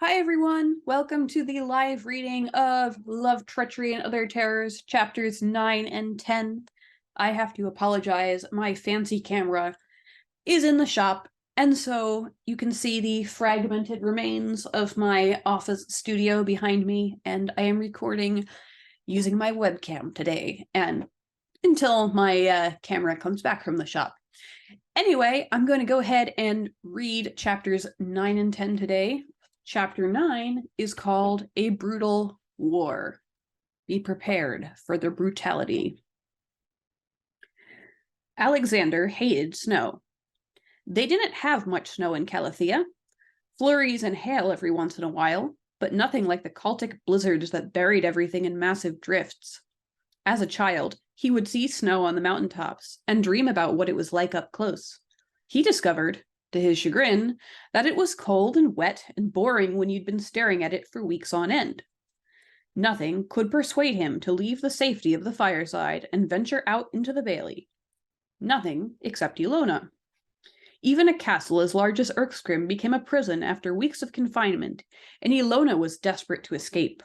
Hi everyone, welcome to the live reading of Love, Treachery, and Other Terrors, chapters 9 and 10. I have to apologize, my fancy camera is in the shop, and so you can see the fragmented remains of my office studio behind me, and I am recording using my webcam today, and until my camera comes back from the shop. Anyway, I'm going to go ahead and read chapters 9 and 10 today. Chapter 9 is called A Brutal War. Be prepared for the brutality. Alexander hated snow. They didn't have much snow in Calathea. Flurries and hail every once in a while, but nothing like the Celtic blizzards that buried everything in massive drifts. As a child, he would see snow on the mountaintops and dream about what it was like up close. He discovered, to his chagrin, that it was cold and wet and boring when you'd been staring at it for weeks on end. Nothing could persuade him to leave the safety of the fireside and venture out into the valley. Nothing except Ilona. Even a castle as large as Erskrim became a prison after weeks of confinement, and Ilona was desperate to escape.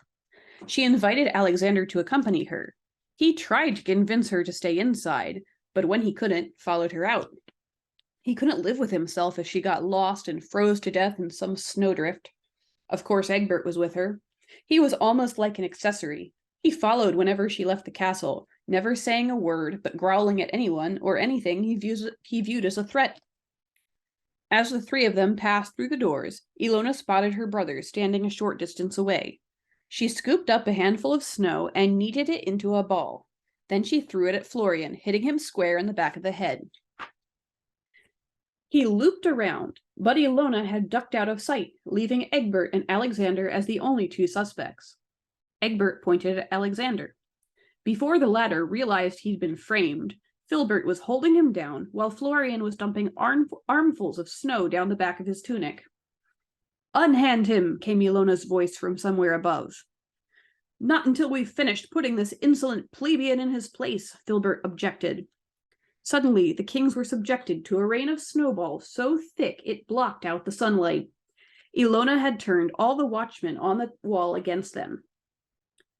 She invited Alexander to accompany her. He tried to convince her to stay inside, but when he couldn't, followed her out. He couldn't live with himself if she got lost and froze to death in some snowdrift. Of course, Egbert was with her. He was almost like an accessory. He followed whenever she left the castle, never saying a word, but growling at anyone or anything he viewed as a threat. As the three of them passed through the doors, Ilona spotted her brother standing a short distance away. She scooped up a handful of snow and kneaded it into a ball. Then she threw it at Florian, hitting him square in the back of the head. He looped around, but Ilona had ducked out of sight, leaving Egbert and Alexander as the only two suspects. Egbert pointed at Alexander. Before the latter realized he'd been framed, Filbert was holding him down while Florian was dumping armfuls of snow down the back of his tunic. "Unhand him," came Ilona's voice from somewhere above. "Not until we've finished putting this insolent plebeian in his place," Filbert objected. Suddenly, the kings were subjected to a rain of snowballs so thick it blocked out the sunlight. Ilona had turned all the watchmen on the wall against them.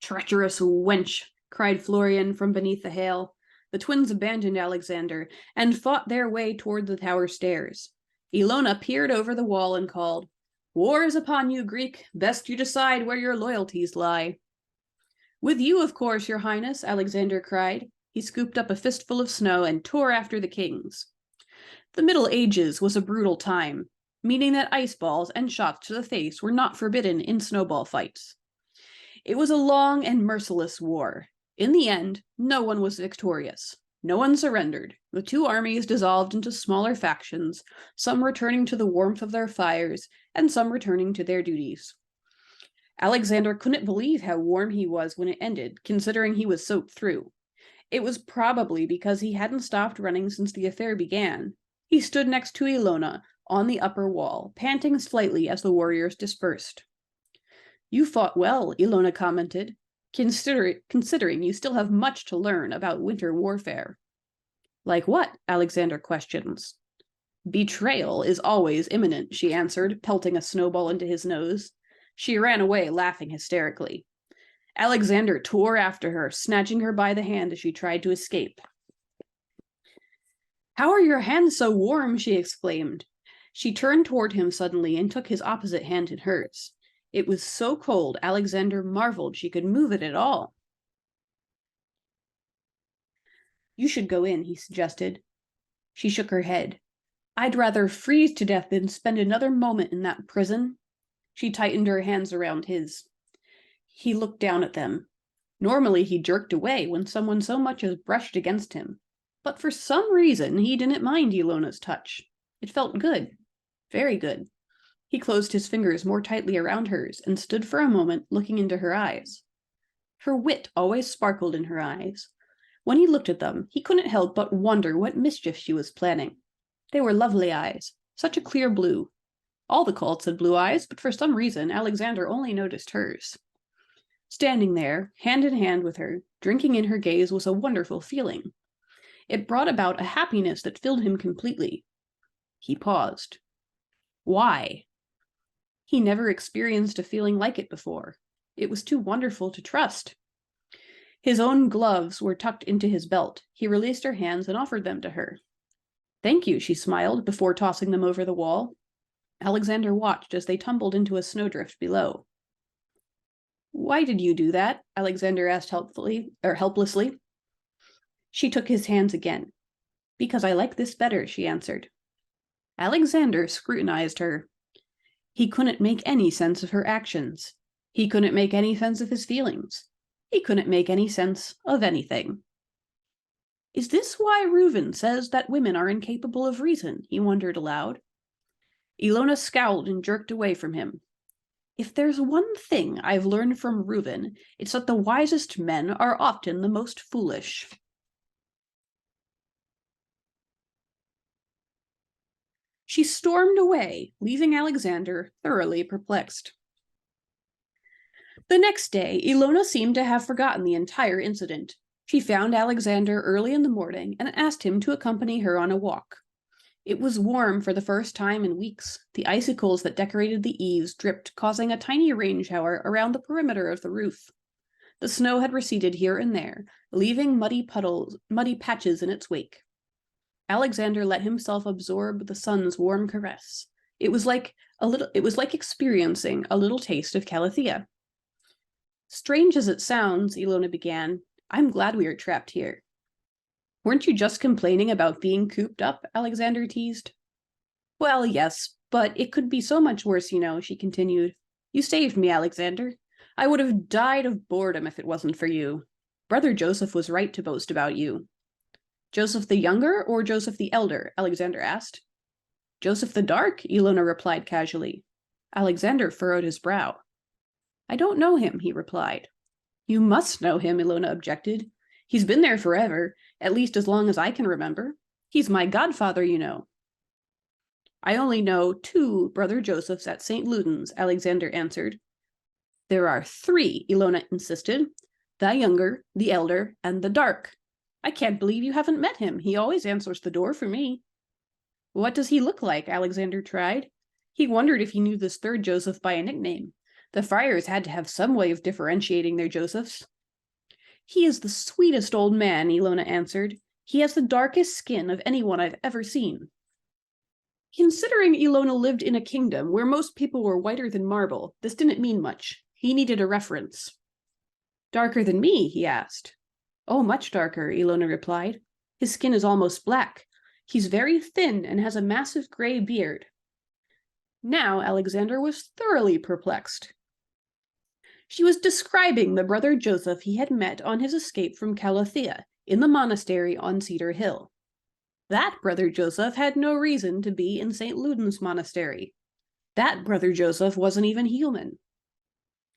"Treacherous wench," cried Florian from beneath the hail. The twins abandoned Alexander and fought their way toward the tower stairs. Ilona peered over the wall and called, "War is upon you, Greek. Best you decide where your loyalties lie." "With you, of course, your highness," Alexander cried. He scooped up a fistful of snow and tore after the kings. The Middle Ages was a brutal time, meaning that ice balls and shots to the face were not forbidden in snowball fights. It was a long and merciless war. In the end, no one was victorious. No one surrendered. The two armies dissolved into smaller factions, some returning to the warmth of their fires, and some returning to their duties. Alexander couldn't believe how warm he was when it ended, considering he was soaked through. It was probably because he hadn't stopped running since the affair began. He stood next to Ilona, on the upper wall, panting slightly as the warriors dispersed. "You fought well," Ilona commented, considering you still have much to learn about winter warfare." "Like what?" Alexander questions. "Betrayal is always imminent," she answered, pelting a snowball into his nose. She ran away, laughing hysterically. Alexander tore after her, snatching her by the hand as she tried to escape. "How are your hands so warm?" she exclaimed. She turned toward him suddenly and took his opposite hand in hers. It was so cold, Alexander marveled she could move it at all. "You should go in," he suggested. She shook her head. "I'd rather freeze to death than spend another moment in that prison." She tightened her hands around his. He looked down at them. Normally he jerked away when someone so much as brushed against him, but for some reason he didn't mind Ilona's touch. It felt good. Very good. He closed his fingers more tightly around hers and stood for a moment looking into her eyes. Her wit always sparkled in her eyes. When he looked at them, he couldn't help but wonder what mischief she was planning. They were lovely eyes, such a clear blue. All the cults had blue eyes, but for some reason Alexander only noticed hers. Standing there, hand in hand with her, drinking in her gaze was a wonderful feeling. It brought about a happiness that filled him completely. He paused. Why? He never experienced a feeling like it before. It was too wonderful to trust. His own gloves were tucked into his belt. He released her hands and offered them to her. "Thank you," she smiled, before tossing them over the wall. Alexander watched as they tumbled into a snowdrift below. "Why did you do that?" Alexander asked helplessly. She took his hands again. "Because I like this better," she answered. Alexander scrutinized her. He couldn't make any sense of her actions. He couldn't make any sense of his feelings. He couldn't make any sense of anything. "Is this why Reuven says that women are incapable of reason?" he wondered aloud. Ilona scowled and jerked away from him. "If there's one thing I've learned from Reuven, it's that the wisest men are often the most foolish." She stormed away, leaving Alexander thoroughly perplexed. The next day, Ilona seemed to have forgotten the entire incident. She found Alexander early in the morning and asked him to accompany her on a walk. It was warm for the first time in weeks. The icicles that decorated the eaves dripped, causing a tiny rain shower around the perimeter of the roof. The snow had receded here and there, leaving muddy patches in its wake. Alexander let himself absorb the sun's warm caress. It was like experiencing a little taste of Calathea. "Strange as it sounds," Ilona began, "I'm glad we are trapped here." "Weren't you just complaining about being cooped up?" Alexander teased. "Well, yes, but it could be so much worse, she continued. "You saved me, Alexander. I would have died of boredom if it wasn't for you. Brother Joseph was right to boast about you." "Joseph the Younger or Joseph the Elder?" Alexander asked. "Joseph the Dark," Ilona replied casually. Alexander furrowed his brow. "I don't know him," he replied. "You must know him," Ilona objected. "He's been there forever, at least as long as I can remember. He's my godfather, you know." "I only know 2 Brother Josephs at St. Luden's," Alexander answered. "There are 3, Ilona insisted. The Younger, the Elder, and the Dark. I can't believe you haven't met him. He always answers the door for me." "What does he look like?" Alexander tried. He wondered if he knew this 3rd Joseph by a nickname. The friars had to have some way of differentiating their Josephs. "He is the sweetest old man," Ilona answered. "He has the darkest skin of anyone I've ever seen." Considering Ilona lived in a kingdom where most people were whiter than marble, this didn't mean much. He needed a reference. "Darker than me?" he asked. "Oh, much darker," Ilona replied. "His skin is almost black. He's very thin and has a massive gray beard." Now Alexander was thoroughly perplexed. She was describing the Brother Joseph he had met on his escape from Calathea, in the monastery on Cedar Hill. That Brother Joseph had no reason to be in St. Luden's monastery. That Brother Joseph wasn't even human.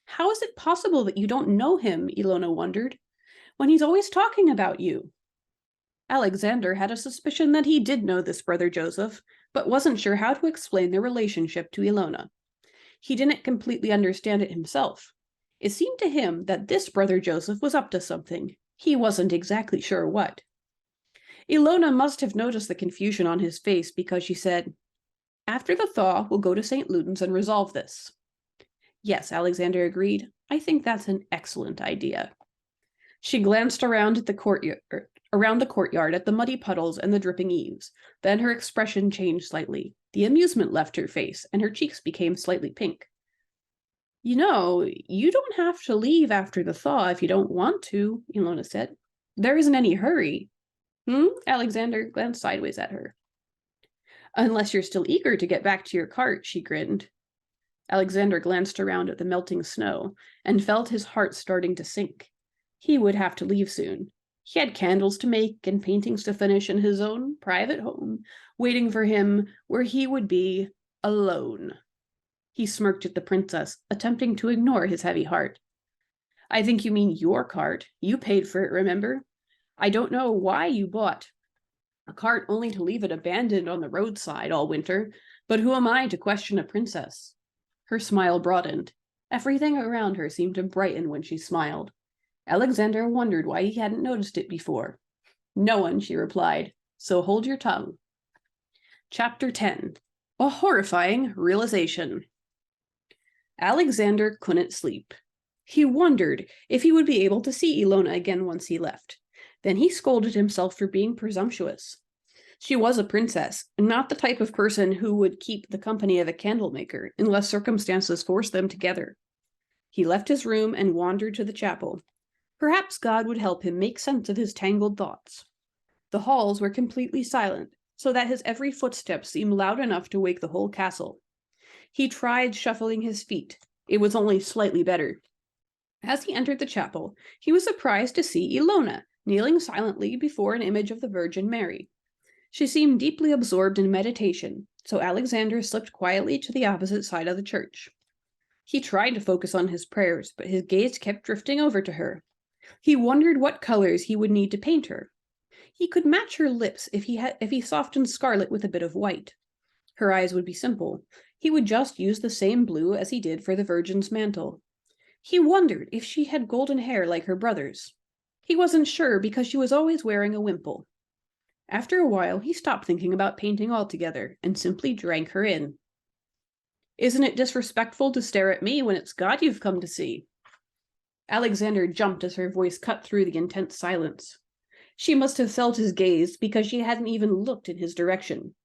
"How is it possible that you don't know him?" Ilona wondered, "when he's always talking about you?" Alexander had a suspicion that he did know this Brother Joseph, but wasn't sure how to explain their relationship to Ilona. He didn't completely understand it himself. It seemed to him that this Brother Joseph was up to something. He wasn't exactly sure what. Ilona must have noticed the confusion on his face because she said, "After the thaw, we'll go to St. Luden's and resolve this." "Yes," Alexander agreed. "I think that's an excellent idea." She glanced around the courtyard at the muddy puddles and the dripping eaves. Then her expression changed slightly. The amusement left her face, and her cheeks became slightly pink. "You know, you don't have to leave after the thaw if you don't want to," Ilona said. "There isn't any hurry." Alexander glanced sideways at her. "Unless you're still eager to get back to your cart," she grinned. Alexander glanced around at the melting snow and felt his heart starting to sink. He would have to leave soon. He had candles to make and paintings to finish in his own private home, waiting for him where he would be alone. He smirked at the princess, attempting to ignore his heavy heart. "I think you mean your cart. You paid for it, remember? I don't know why you bought a cart only to leave it abandoned on the roadside all winter, but who am I to question a princess?" Her smile broadened. Everything around her seemed to brighten when she smiled. Alexander wondered why he hadn't noticed it before. "No one," she replied, "so hold your tongue." Chapter 10. A Horrifying Realization. Alexander couldn't sleep. He wondered if he would be able to see Ilona again once he left. Then he scolded himself for being presumptuous. She was a princess, not the type of person who would keep the company of a candlemaker unless circumstances forced them together. He left his room and wandered to the chapel. Perhaps God would help him make sense of his tangled thoughts. The halls were completely silent, so that his every footstep seemed loud enough to wake the whole castle. He tried shuffling his feet. It was only slightly better. As he entered the chapel, he was surprised to see Ilona kneeling silently before an image of the Virgin Mary. She seemed deeply absorbed in meditation, so Alexander slipped quietly to the opposite side of the church. He tried to focus on his prayers, but his gaze kept drifting over to her. He wondered what colors he would need to paint her. He could match her lips if he softened scarlet with a bit of white. Her eyes would be simple. He would just use the same blue as he did for the Virgin's mantle. He wondered if she had golden hair like her brother's. He wasn't sure because she was always wearing a wimple. After a while, he stopped thinking about painting altogether and simply drank her in. "Isn't it disrespectful to stare at me when it's God you've come to see?" Alexander jumped as her voice cut through the intense silence. She must have felt his gaze because she hadn't even looked in his direction.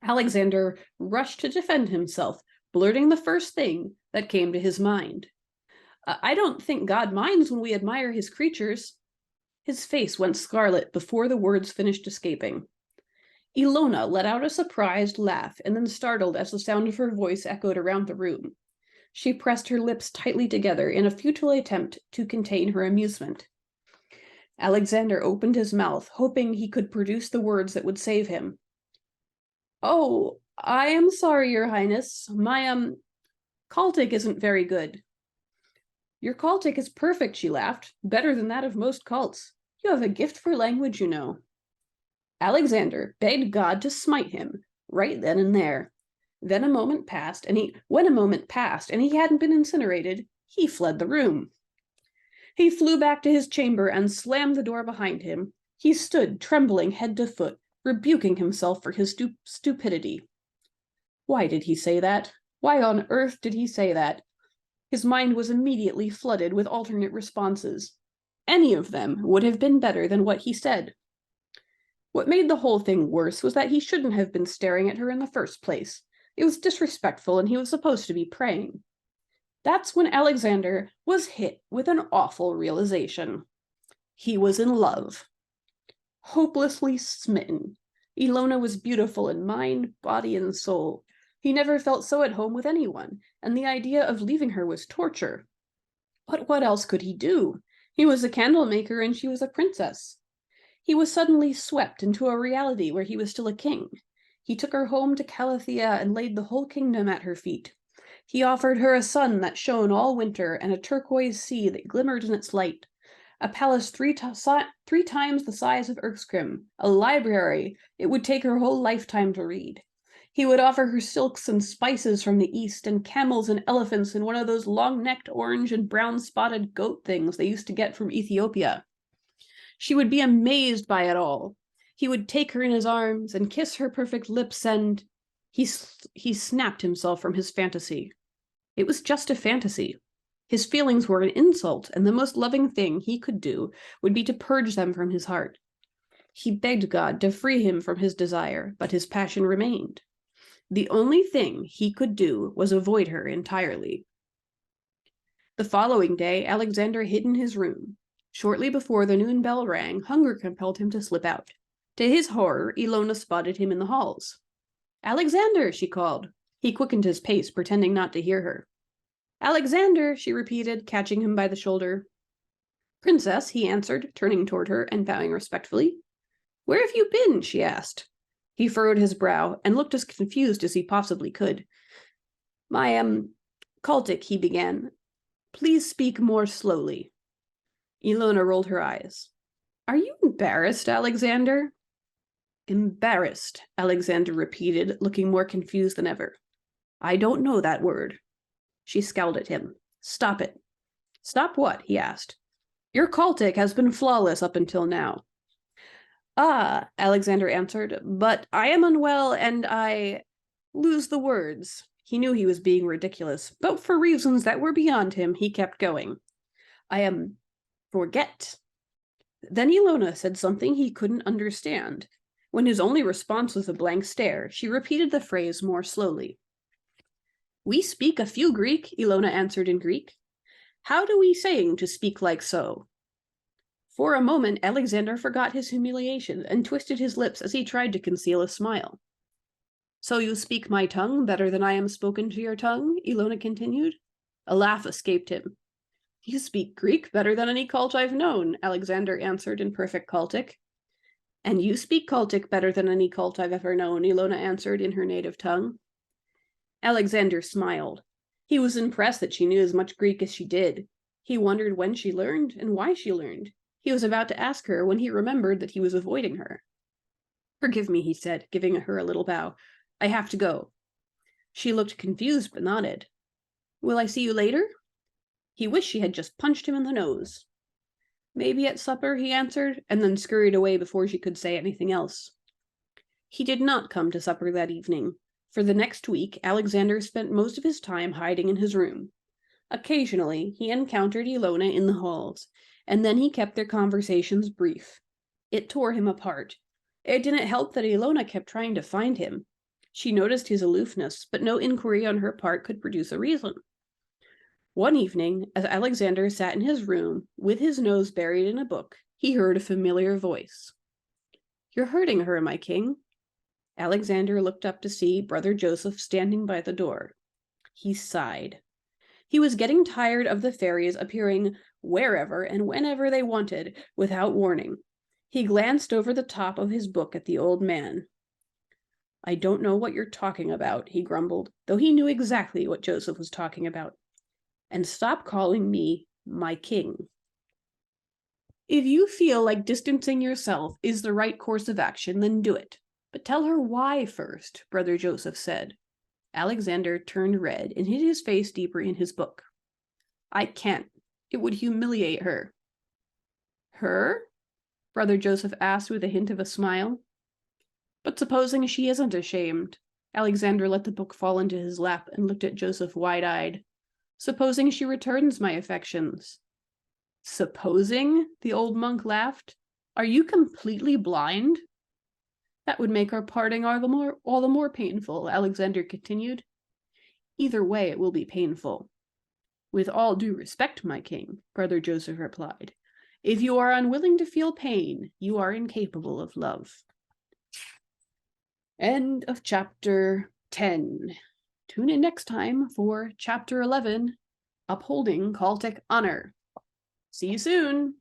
Alexander rushed to defend himself, blurting the first thing that came to his mind. "I don't think God minds when we admire his creatures." His face went scarlet before the words finished escaping. Ilona let out a surprised laugh and then startled as the sound of her voice echoed around the room. She pressed her lips tightly together in a futile attempt to contain her amusement. Alexander opened his mouth, hoping he could produce the words that would save him. "Oh, I am sorry, Your Highness. My, Celtic isn't very good." "Your Celtic is perfect," she laughed. "Better than that of most cults. You have a gift for language, you know." Alexander begged God to smite him, right then and there. When a moment passed, and he hadn't been incinerated, he fled the room. He flew back to his chamber and slammed the door behind him. He stood, trembling head to foot, rebuking himself for his stupidity. Why did he say that? Why on earth did he say that? His mind was immediately flooded with alternate responses. Any of them would have been better than what he said. What made the whole thing worse was that he shouldn't have been staring at her in the first place. It was disrespectful, and he was supposed to be praying. That's when Alexander was hit with an awful realization. He was in love. Hopelessly smitten. Ilona was beautiful in mind, body, and soul. He never felt so at home with anyone, and the idea of leaving her was torture. But what else could he do? He was a candlemaker and she was a princess. He was suddenly swept into a reality where he was still a king. He took her home to Calathea and laid the whole kingdom at her feet. He offered her a sun that shone all winter and a turquoise sea that glimmered in its light, a palace three times the size of Erskrim, a library it would take her whole lifetime to read. He would offer her silks and spices from the east, and camels and elephants and one of those long-necked orange and brown-spotted goat things they used to get from Ethiopia. She would be amazed by it all. He would take her in his arms and kiss her perfect lips, and he snapped himself from his fantasy. It was just a fantasy. His feelings were an insult, and the most loving thing he could do would be to purge them from his heart. He begged God to free him from his desire, but his passion remained. The only thing he could do was avoid her entirely. The following day, Alexander hid in his room. Shortly before the noon bell rang, hunger compelled him to slip out. To his horror, Ilona spotted him in the halls. "Alexander," she called. He quickened his pace, pretending not to hear her. "Alexander," she repeated, catching him by the shoulder. "Princess," he answered, turning toward her and bowing respectfully. "Where have you been?" she asked. He furrowed his brow and looked as confused as he possibly could. "My, Celtic," he began. "Please speak more slowly." Ilona rolled her eyes. "Are you embarrassed, Alexander?" "Embarrassed," Alexander repeated, looking more confused than ever. "I don't know that word." She scowled at him. "Stop it." "Stop what?" he asked. "Your Celtic has been flawless up until now." "Ah," Alexander answered, "but I am unwell and I lose the words." He knew he was being ridiculous, but for reasons that were beyond him, he kept going. Forget. Then Ilona said something he couldn't understand. When his only response was a blank stare, she repeated the phrase more slowly. We speak a few Greek, Ilona answered in Greek. How do we saying to speak like so? For a moment, Alexander forgot his humiliation and twisted his lips as he tried to conceal a smile. So you speak my tongue better than I am spoken to your tongue? Ilona continued. A laugh escaped him. You speak Greek better than any Celt I've known, Alexander answered in perfect Celtic. And you speak Celtic better than any Celt I've ever known, Ilona answered in her native tongue. Alexander smiled. He was impressed that she knew as much Greek as she did. He wondered when she learned and why she learned. He was about to ask her when he remembered that he was avoiding her. Forgive me, he said, giving her a little bow. I have to go. She looked confused but nodded. Will I see you later? He wished she had just punched him in the nose. Maybe at supper, he answered, and then scurried away before she could say anything else. He did not come to supper that evening. For the next week, Alexander spent most of his time hiding in his room. Occasionally, he encountered Ilona in the halls, and then he kept their conversations brief. It tore him apart. It didn't help that Ilona kept trying to find him. She noticed his aloofness, but no inquiry on her part could produce a reason. One evening, as Alexander sat in his room, with his nose buried in a book, he heard a familiar voice. You're hurting her, my king. Alexander looked up to see Brother Joseph standing by the door. He sighed. He was getting tired of the fairies appearing wherever and whenever they wanted, without warning. He glanced over the top of his book at the old man. I don't know what you're talking about, he grumbled, though he knew exactly what Joseph was talking about. And stop calling me my king. If you feel like distancing yourself is the right course of action, then do it. But tell her why first, Brother Joseph said. Alexander turned red and hid his face deeper in his book. I can't. It would humiliate her. Her? Brother Joseph asked with a hint of a smile. But supposing she isn't ashamed? Alexander let the book fall into his lap and looked at Joseph wide-eyed. Supposing she returns my affections? Supposing? The old monk laughed. Are you completely blind? That would make our parting all the more painful, Alexander continued. Either way, it will be painful. With all due respect, my king, Brother Joseph replied. If you are unwilling to feel pain, you are incapable of love. End of chapter 10. Tune in next time for chapter 11, Upholding Celtic Honor. See you soon!